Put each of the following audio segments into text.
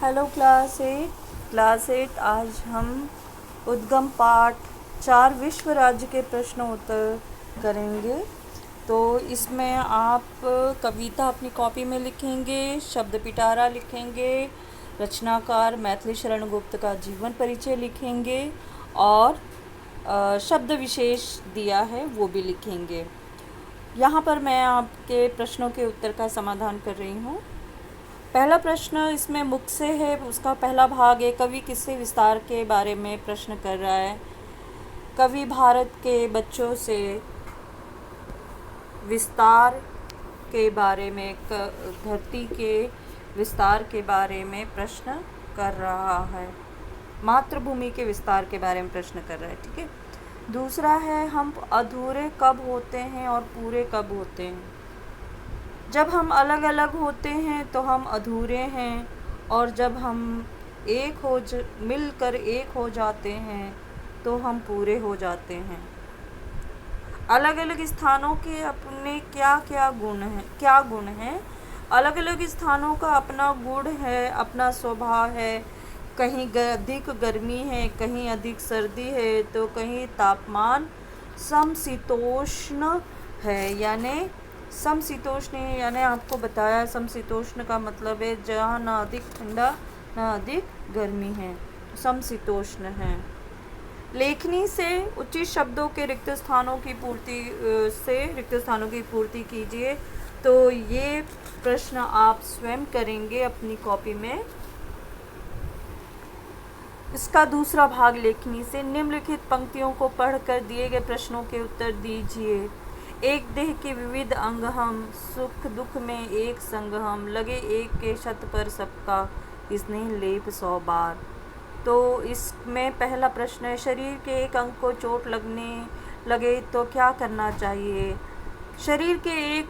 Hello class eight आज हम उद्गम पाठ 4 विश्व राज्य के प्रश्न उत्तर करेंगे। तो इसमें आप कविता अपनी कॉपी में लिखेंगे, शब्द पिटारा लिखेंगे, रचनाकार मैथिली शरण गुप्त का जीवन परिचय लिखेंगे और शब्द विशेष दिया है वो भी लिखेंगे। यहाँ पर मैं आपके प्रश्नों के उत्तर का समाधान कर रही हूँ। पहला प्रश्न इसमें मुख से है, उसका पहला भाग है कवि किससे विस्तार के बारे में प्रश्न कर रहा है। कवि भारत के बच्चों से विस्तार के बारे में, धरती के विस्तार के बारे में प्रश्न कर रहा है, मातृभूमि के विस्तार के बारे में प्रश्न कर रहा है। ठीक है। दूसरा है हम अधूरे कब होते हैं और पूरे कब होते हैं। जब हम अलग अलग होते हैं तो हम अधूरे हैं, और जब हम मिलकर एक हो जाते हैं तो हम पूरे हो जाते हैं। अलग अलग स्थानों के अपने क्या गुण हैं। अलग अलग स्थानों का अपना गुण है, अपना स्वभाव है। कहीं अधिक गर्मी है, कहीं अधिक सर्दी है, तो कहीं तापमान समशीतोष्ण है। यानी समशीतोष्ण यानी आपको बताया, समशीतोष्ण का मतलब है जहाँ ना अधिक ठंडा ना अधिक गर्मी है, समशीतोष्ण है। लेखनी से उचित शब्दों के रिक्त स्थानों की पूर्ति कीजिए। तो ये प्रश्न आप स्वयं करेंगे अपनी कॉपी में। इसका दूसरा भाग लेखनी से निम्नलिखित पंक्तियों को पढ़कर दिए गए प्रश्नों के उत्तर दीजिए। एक देह के विविध अंग हम, सुख दुख में एक संग हम, लगे एक के छत पर सबका स्नेह लेप 100 बार। तो इसमें पहला प्रश्न है, शरीर के एक अंग को चोट लगे तो क्या करना चाहिए। शरीर के एक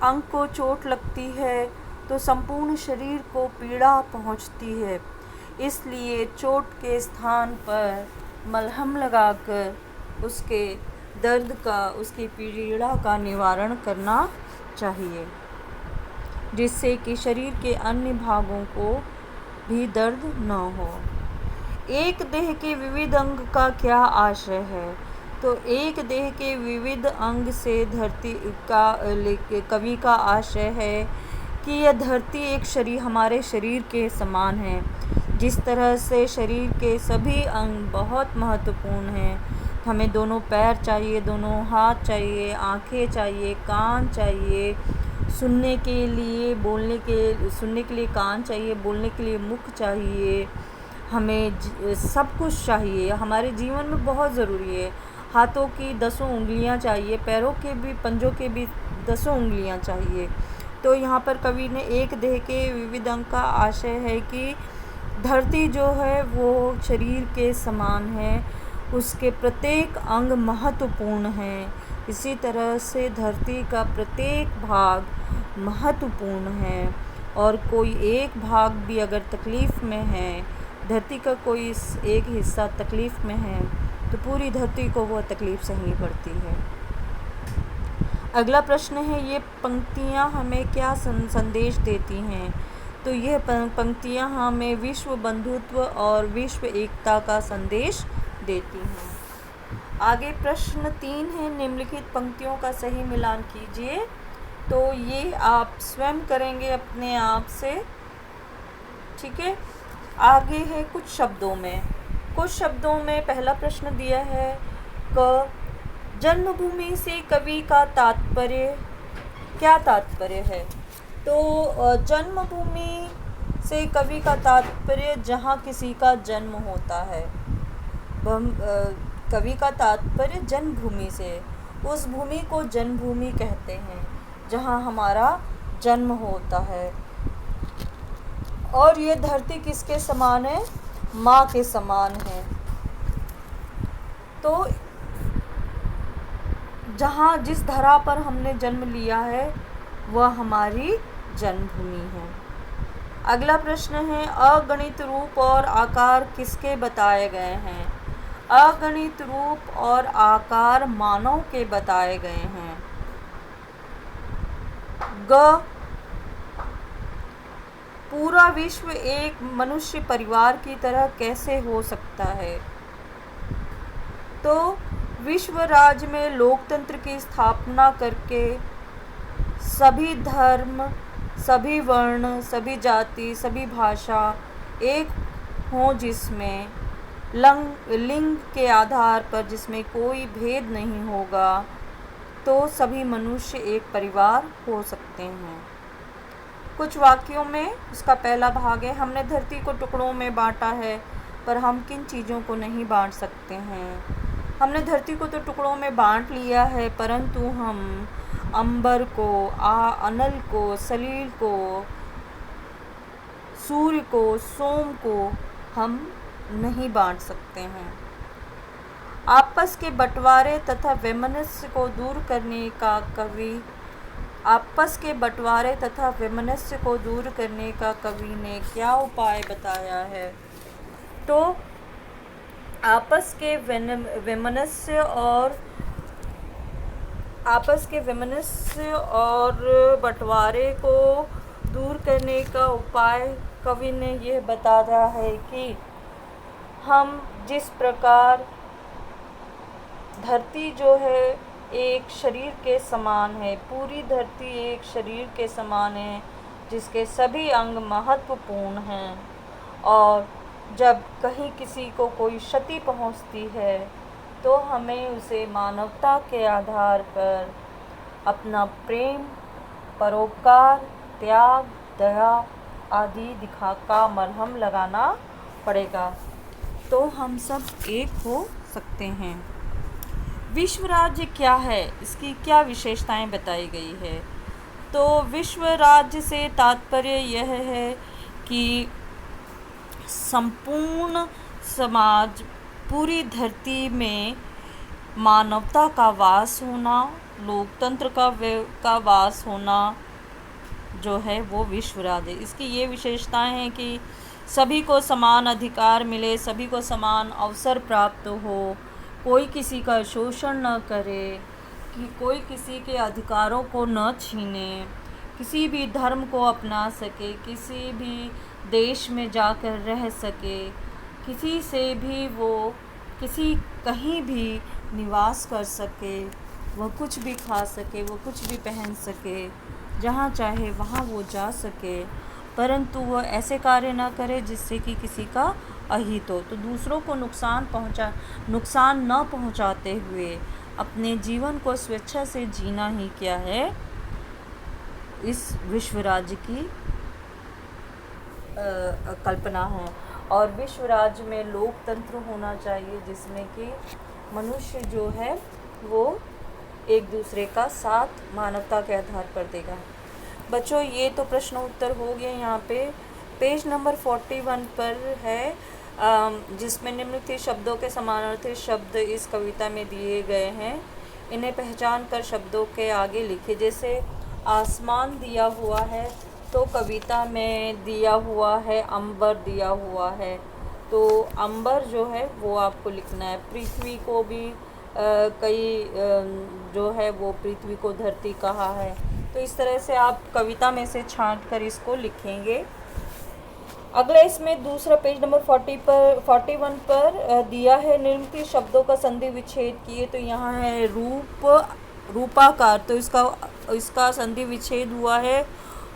अंग को चोट लगती है तो संपूर्ण शरीर को पीड़ा पहुंचती है, इसलिए चोट के स्थान पर मलहम लगाकर उसके दर्द का, उसकी पीड़ा का निवारण करना चाहिए, जिससे कि शरीर के अन्य भागों को भी दर्द न हो। एक देह के विविध अंग का क्या आशय है। तो एक देह के विविध अंग से कवि का आशय है कि यह धरती एक हमारे शरीर के समान है। जिस तरह से शरीर के सभी अंग बहुत महत्वपूर्ण हैं, हमें दोनों पैर चाहिए, दोनों हाथ चाहिए, आँखें चाहिए, कान चाहिए, सुनने के लिए कान चाहिए, बोलने के लिए मुख चाहिए। हमें सब कुछ चाहिए, हमारे जीवन में बहुत ज़रूरी है। हाथों की 10 उंगलियां चाहिए, पैरों के भी, पंजों के भी 10 उंगलियां चाहिए। तो यहाँ पर कवि ने एक देह के विविध अंग का आशय है कि धरती जो है वो शरीर के समान है, उसके प्रत्येक अंग महत्वपूर्ण हैं। इसी तरह से धरती का प्रत्येक भाग महत्वपूर्ण है, और कोई एक भाग भी अगर तकलीफ़ में है, धरती का कोई एक हिस्सा तकलीफ़ में है, तो पूरी धरती को वो तकलीफ़ सहनी पड़ती है। अगला प्रश्न है, ये पंक्तियाँ हमें क्या संदेश देती हैं। तो यह पंक्तियाँ हमें विश्व बंधुत्व और विश्व एकता का संदेश देती हैं। आगे प्रश्न 3 है, निम्नलिखित पंक्तियों का सही मिलान कीजिए। तो ये आप स्वयं करेंगे अपने आप से। ठीक है। आगे है कुछ शब्दों में पहला प्रश्न दिया है क जन्मभूमि से कवि का क्या तात्पर्य है। तो जन्मभूमि से कवि का तात्पर्य जहाँ किसी का जन्म होता है। कवि का तात्पर्य जन्मभूमि से, उस भूमि को जन्मभूमि कहते हैं जहाँ हमारा जन्म होता है। और ये धरती किसके समान है, माँ के समान है। तो जहाँ जिस धरा पर हमने जन्म लिया है वह हमारी जन्मभूमि है। अगला प्रश्न है, अगणित रूप और आकार किसके बताए गए हैं। अगणित रूप और आकार मानव के बताए गए हैं। 'ग' पूरा विश्व एक मनुष्य परिवार की तरह कैसे हो सकता है? तो विश्व राज्य में लोकतंत्र की स्थापना करके सभी धर्म, सभी वर्ण, सभी जाति, सभी भाषा एक हों, जिसमें लिंग के आधार पर जिसमें कोई भेद नहीं होगा, तो सभी मनुष्य एक परिवार हो सकते हैं। कुछ वाक्यों में उसका पहला भाग है, हमने धरती को टुकड़ों में बांटा है, पर हम किन चीज़ों को नहीं बांट सकते हैं। हमने धरती को तो टुकड़ों में बांट लिया है, परंतु हम अंबर को, अनल को, सलील को, सूर्य को, सोम को हम नहीं बांट सकते हैं। आपस के बंटवारे तथा वैमनस्य को दूर करने का कवि ने क्या उपाय बताया है? तो आपस के वैमनस्य और बंटवारे को दूर करने का उपाय कवि ने यह बताया है कि हम जिस प्रकार धरती जो है एक शरीर के समान है, पूरी धरती एक शरीर के समान है जिसके सभी अंग महत्वपूर्ण हैं, और जब कहीं किसी को कोई क्षति पहुंचती है तो हमें उसे मानवता के आधार पर अपना प्रेम, परोपकार, त्याग, दया आदि दिखाकर मरहम लगाना पड़ेगा, तो हम सब एक हो सकते हैं। विश्व राज्य क्या है, इसकी क्या विशेषताएं बताई गई है? तो विश्व राज्य से तात्पर्य यह है कि संपूर्ण समाज, पूरी धरती में मानवता का वास होना, लोकतंत्र का वास होना जो है वो विश्व राज्य। इसकी ये विशेषताएं हैं कि सभी को समान अधिकार मिले, सभी को समान अवसर प्राप्त हो, कोई किसी का शोषण न करे, कि कोई किसी के अधिकारों को न छीने, किसी भी धर्म को अपना सके, किसी भी देश में जाकर रह सके, किसी से भी वो कहीं भी निवास कर सके, वह कुछ भी खा सके, वो कुछ भी पहन सके, जहाँ चाहे वहाँ वो जा सके, परंतु वह ऐसे कार्य ना करे जिससे कि किसी का अहित हो। तो दूसरों को नुकसान न पहुँचाते हुए अपने जीवन को स्वेच्छा से जीना ही क्या है, इस विश्व राज्य की कल्पना है। और विश्व राज्य में लोकतंत्र होना चाहिए जिसमें कि मनुष्य जो है वो एक दूसरे का साथ मानवता के आधार पर देगा। बच्चों, ये तो प्रश्न उत्तर हो गए। यहाँ पे पेज नंबर 41 पर है, जिसमें निम्नलिखित शब्दों के समानार्थी शब्द इस कविता में दिए गए हैं। इन्हें पहचान कर शब्दों के आगे लिखे। जैसे आसमान दिया हुआ है, तो कविता में दिया हुआ है अंबर दिया हुआ है, तो अंबर जो है वो आपको लिखना है। पृथ्वी को भी जो है वो पृथ्वी को धरती कहा है, तो इस तरह से आप कविता में से छांट कर इसको लिखेंगे। अगला इसमें दूसरा पेज नंबर 41 पर दिया है निम्नलिखित शब्दों का संधि विच्छेद किए। तो यहाँ है रूपाकार, तो इसका संधि विच्छेद हुआ है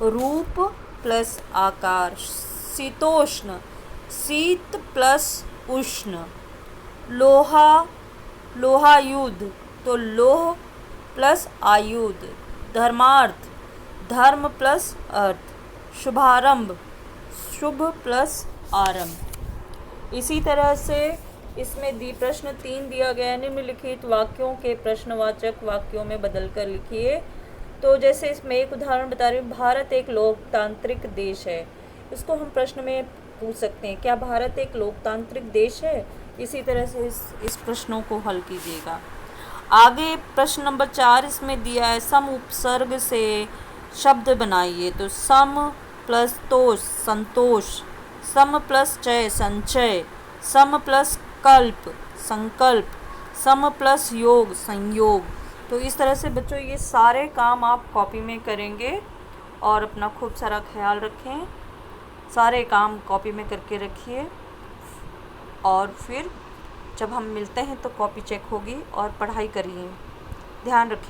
रूप प्लस आकार। शीतोष्ण, शीत प्लस उष्ण। लोहायुध, तो लोह प्लस आयुध। धर्मार्थ, धर्म प्लस अर्थ। शुभारंभ, शुभ प्लस आरंभ। इसी तरह से इसमें प्रश्न 3 दिया गया है, निम्नलिखित वाक्यों के प्रश्नवाचक वाक्यों में बदलकर लिखिए। तो जैसे इसमें एक उदाहरण बता रही हूँ, भारत एक लोकतांत्रिक देश है। इसको हम प्रश्न में पूछ सकते हैं, क्या भारत एक लोकतांत्रिक देश है? इसी तरह से इस प्रश्नों को हल कीजिएगा। आगे प्रश्न नंबर 4 इसमें दिया है, सम उपसर्ग से शब्द बनाइए। तो सम प्लस तोष संतोष, सम प्लस चय संचय, सम प्लस कल्प संकल्प, सम प्लस योग संयोग। तो इस तरह से बच्चों ये सारे काम आप कॉपी में करेंगे और अपना खूब सारा ख्याल रखें। सारे काम कॉपी में करके रखिए और फिर जब हम मिलते हैं तो कॉपी चेक होगी और पढ़ाई करिए। ध्यान रखें।